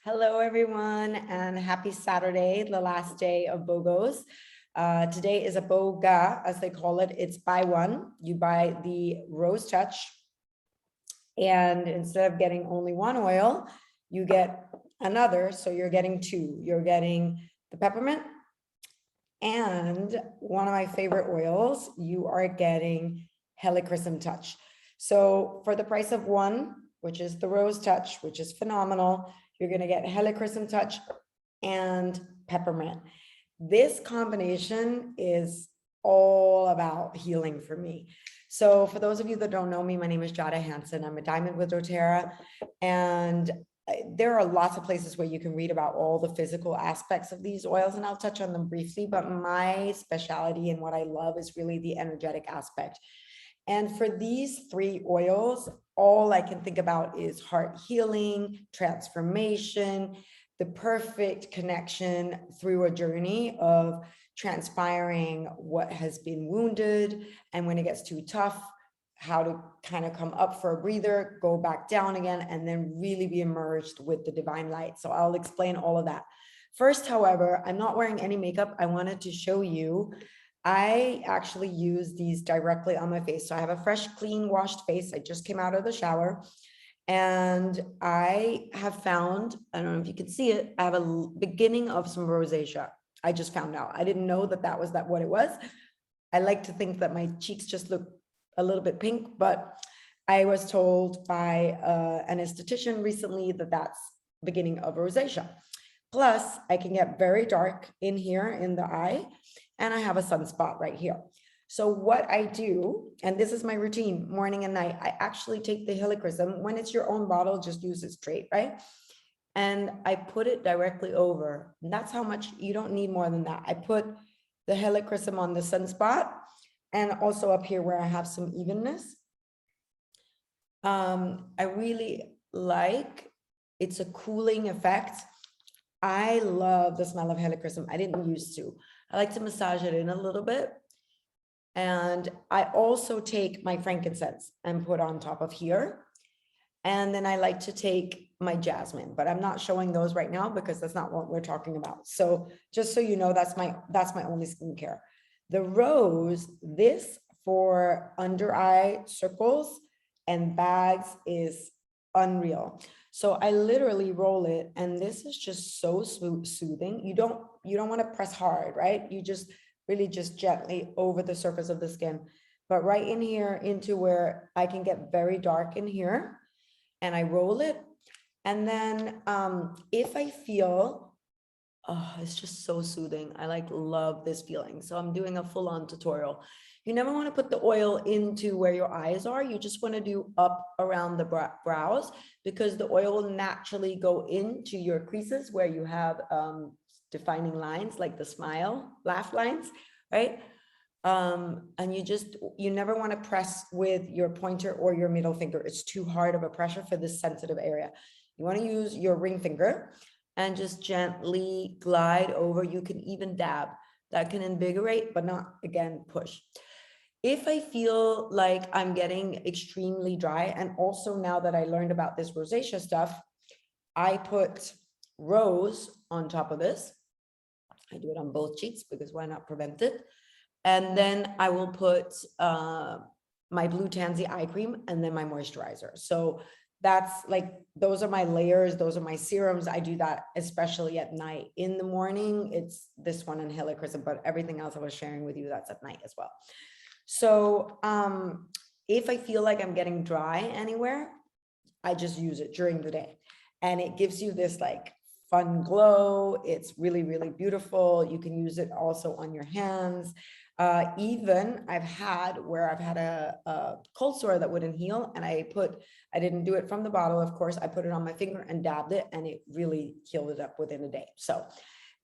Hello, everyone, and happy Saturday, the last day of BOGOs. Today is a BOGA, as they call it. It's buy one. You buy the Rose Touch, and instead of getting only one oil, you get another. So you're getting two. You're getting the peppermint and one of my favorite oils, you are getting Helichrysum Touch. So for the price of one, which is the Rose Touch, which is phenomenal, you're going to get Helichrysum Touch and peppermint. This combination is all about healing for me. So for those of you that don't know me, my name is Jada Hansen. I'm a diamond with doTERRA, and there are lots of places where you can read about all the physical aspects of these oils, and I'll touch on them briefly, but my specialty and what I love is really the energetic aspect. And for these three oils, all I can think about is heart healing, transformation, the perfect connection through a journey of transpiring what has been wounded, and when it gets too tough, how to kind of come up for a breather, go back down again, and then really be immersed with the divine light. So I'll explain all of that. First, however, I'm not wearing any makeup. I wanted to show you, I actually use these directly on my face. So I have a fresh, clean, washed face. I just came out of the shower, and I have found, I don't know if you can see it, I have a beginning of some rosacea. I just found out. I didn't know that was what it was. I like to think that my cheeks just look a little bit pink, but I was told by an esthetician recently that that's beginning of rosacea. Plus, I can get very dark in here in the eye, and I have a sunspot right here. So what I do, and this is my routine, morning and night, I actually take the Helichrysum. When it's your own bottle, just use it straight, right? And I put it directly over. And that's how much, you don't need more than that. I put the Helichrysum on the sunspot, and also up here where I have some evenness. I really like, it's a cooling effect. I love the smell of Helichrysum. I didn't used to. I like to massage it in a little bit. And I also take my frankincense and put on top of here. And then I like to take my jasmine, but I'm not showing those right now because that's not what we're talking about. So just so you know, that's my only skincare. The rose, this for under eye circles and bags is unreal. So I literally roll it, and this is just so soothing. You don't want to press hard, right? You just really just gently over the surface of the skin, but right in here into where I can get very dark in here, and I roll it. And then if I feel, oh, it's just so soothing. I love this feeling. So I'm doing a full-on tutorial. You never want to put the oil into where your eyes are. You just want to do up around the brows, because the oil will naturally go into your creases where you have defining lines, like the smile, laugh lines, right? And you never want to press with your pointer or your middle finger. It's too hard of a pressure for this sensitive area. You want to use your ring finger and just gently glide over. You can even dab. That can invigorate, but not, again, push. If I feel like I'm getting extremely dry, and also now that I learned about this rosacea stuff, I put rose on top of this. I do it on both cheeks because why not prevent it? And then I will put my Blue Tansy eye cream and then my moisturizer. So that's those are my layers. Those are my serums. I do that especially at night. In the morning, it's this one and Helichrysum, but everything else I was sharing with you, that's at night as well. So if I feel like I'm getting dry anywhere, I just use it during the day, and it gives you this fun glow. It's really, really beautiful. You can use it also on your hands. Even I've had a cold sore that wouldn't heal, and I didn't do it from the bottle, of course. I put it on my finger and dabbed it, and it really healed it up within a day. So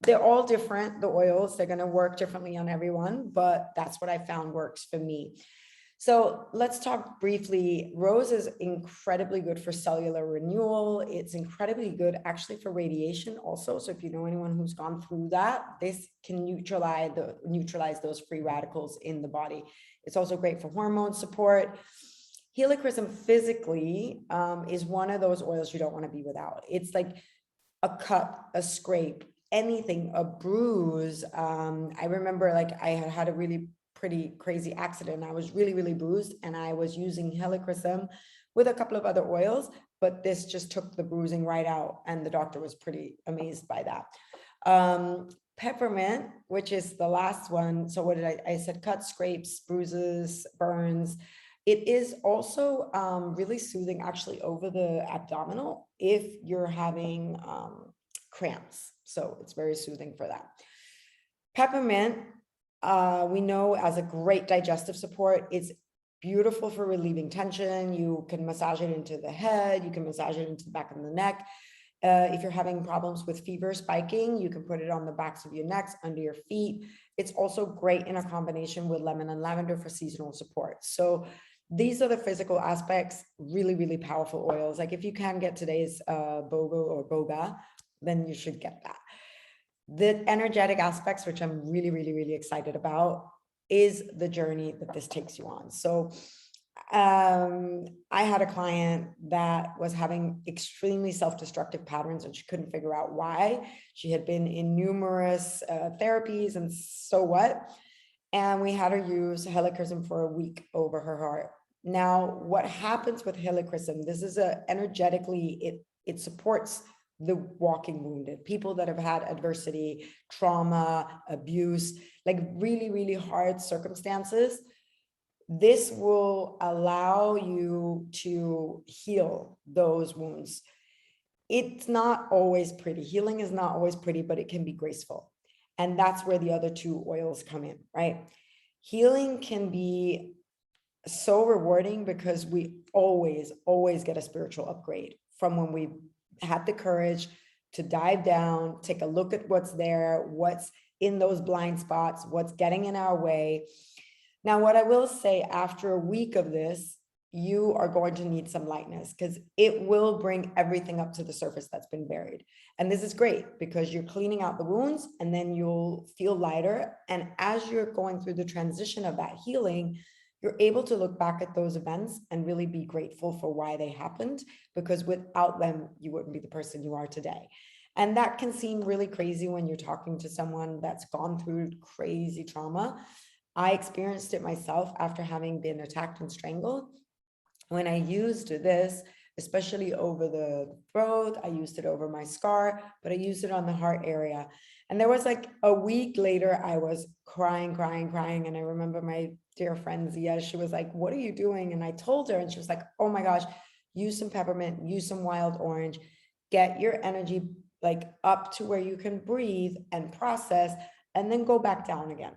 they're all different, the oils. They're going to work differently on everyone, but that's what I found works for me. So let's talk briefly. Rose is incredibly good for cellular renewal. It's incredibly good actually for radiation also. So if you know anyone who's gone through that, this can neutralize those free radicals in the body. It's also great for hormone support. Helichrysum physically is one of those oils you don't want to be without. It's like a cut, a scrape, anything, a bruise. I remember like I had had a really pretty crazy accident. I was really, really bruised, and I was using Helichrysum with a couple of other oils, but this just took the bruising right out, and the doctor was pretty amazed by that. Peppermint, which is the last one. So what did I said cuts, scrapes, bruises, burns. It is also really soothing actually over the abdominal if you're having cramps. So it's very soothing for that. Peppermint, we know as a great digestive support. It's beautiful for relieving tension. You can massage it into the head. You can massage it into the back of the neck. If you're having problems with fever spiking, you can put it on the backs of your necks, under your feet. It's also great in a combination with lemon and lavender for seasonal support. So these are the physical aspects, really, really powerful oils. Like if you can get today's BOGO or BOGA, then you should get that. The energetic aspects, which I'm really, really, really excited about, is the journey that this takes you on. So I had a client that was having extremely self-destructive patterns, and she couldn't figure out why. She had been in numerous therapies and so what, and we had her use Helichrysum for a week over her heart. Now, what happens with Helichrysum, this is energetically, it supports the walking wounded, people that have had adversity, trauma, abuse, like really, really hard circumstances. This will allow you to heal those wounds. It's not always pretty. Healing is not always pretty, but it can be graceful. And that's where the other two oils come in, right? Healing can be so rewarding because we always get a spiritual upgrade from when we had the courage to dive down, take a look at what's there, what's in those blind spots, what's getting in our way. Now, what I will say, after a week of this, you are going to need some lightness because it will bring everything up to the surface that's been buried. And this is great because you're cleaning out the wounds and then you'll feel lighter. And as you're going through the transition of that healing, you're able to look back at those events and really be grateful for why they happened, because without them, you wouldn't be the person you are today. And that can seem really crazy when you're talking to someone that's gone through crazy trauma. I experienced it myself after having been attacked and strangled. When I used this, especially over the throat, I used it over my scar, but I used it on the heart area. And there was like a week later, I was crying. And I remember my dear friend Zia, she was like, "What are you doing?" And I told her, and she was like, "Oh my gosh, use some peppermint, use some wild orange, get your energy like up to where you can breathe and process, and then go back down again."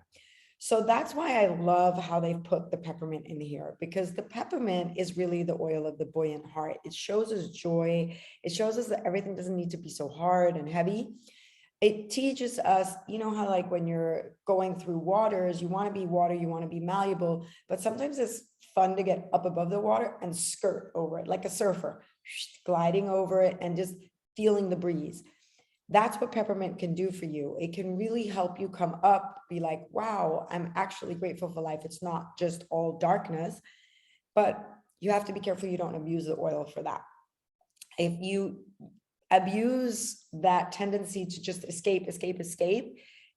So that's why I love how they've put the peppermint in here, because the peppermint is really the oil of the buoyant heart. It shows us joy. It shows us that everything doesn't need to be so hard and heavy. It teaches us, you know, how like when you're going through waters, you want to be water, you want to be malleable, but sometimes it's fun to get up above the water and skirt over it like a surfer, gliding over it and just feeling the breeze. That's what peppermint can do for you. It can really help you come up, be like, wow, I'm actually grateful for life. It's not just all darkness, but you have to be careful you don't abuse the oil for that. If you abuse that tendency to just escape,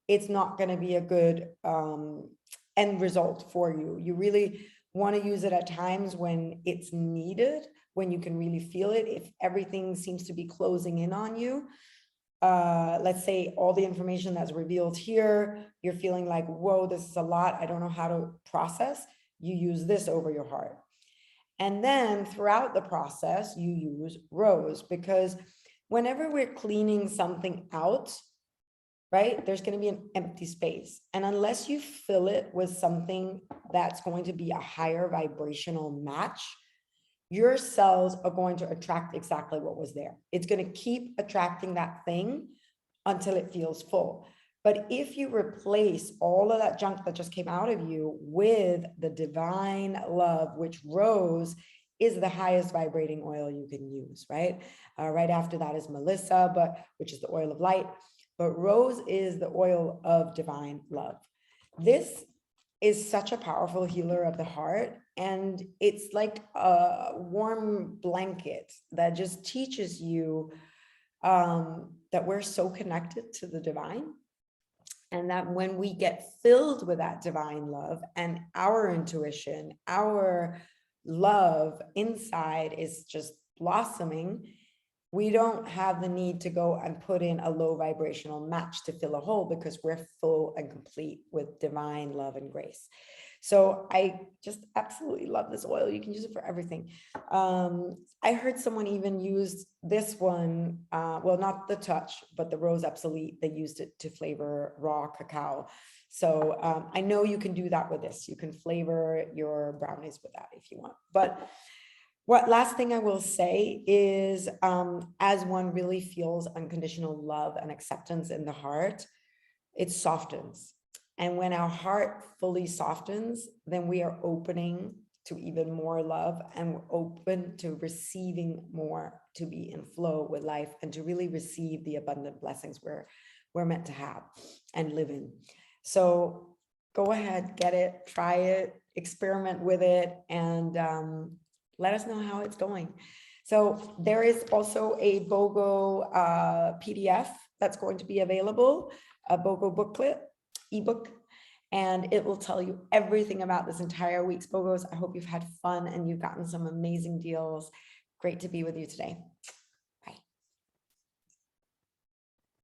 it's not going to be a good end result for you. You really want to use it at times when it's needed, when you can really feel it. If everything seems to be closing in on you, let's say all the information that's revealed here, you're feeling like, whoa, this is a lot, I don't know how to process, you use this over your heart. And then throughout the process, you use rose, because whenever we're cleaning something out, right, there's going to be an empty space. And unless you fill it with something that's going to be a higher vibrational match, your cells are going to attract exactly what was there. It's going to keep attracting that thing until it feels full. But if you replace all of that junk that just came out of you with the divine love, which rose is the highest vibrating oil you can use, right? Right after that is Melissa, which is the oil of light. But rose is the oil of divine love. This is such a powerful healer of the heart. And it's like a warm blanket that just teaches you that we're so connected to the divine. And that when we get filled with that divine love and our intuition, our love inside is just blossoming, we don't have the need to go and put in a low vibrational match to fill a hole, because we're full and complete with divine love and grace. So I just absolutely love this oil. You can use it for everything. I heard someone even use this one, well, not the Touch, but the Rose Obsolete. They used it to flavor raw cacao. So I know you can do that with this. You can flavor your brownies with that if you want. But what last thing I will say is, as one really feels unconditional love and acceptance in the heart, it softens. And when our heart fully softens, then we are opening to even more love, and we're open to receiving more, to be in flow with life and to really receive the abundant blessings we're meant to have and live in. So go ahead, get it, try it, experiment with it, and let us know how it's going. So there is also a BOGO PDF that's going to be available, a BOGO booklet, ebook, and it will tell you everything about this entire week's BOGOs. I hope you've had fun and you've gotten some amazing deals. Great to be with you today.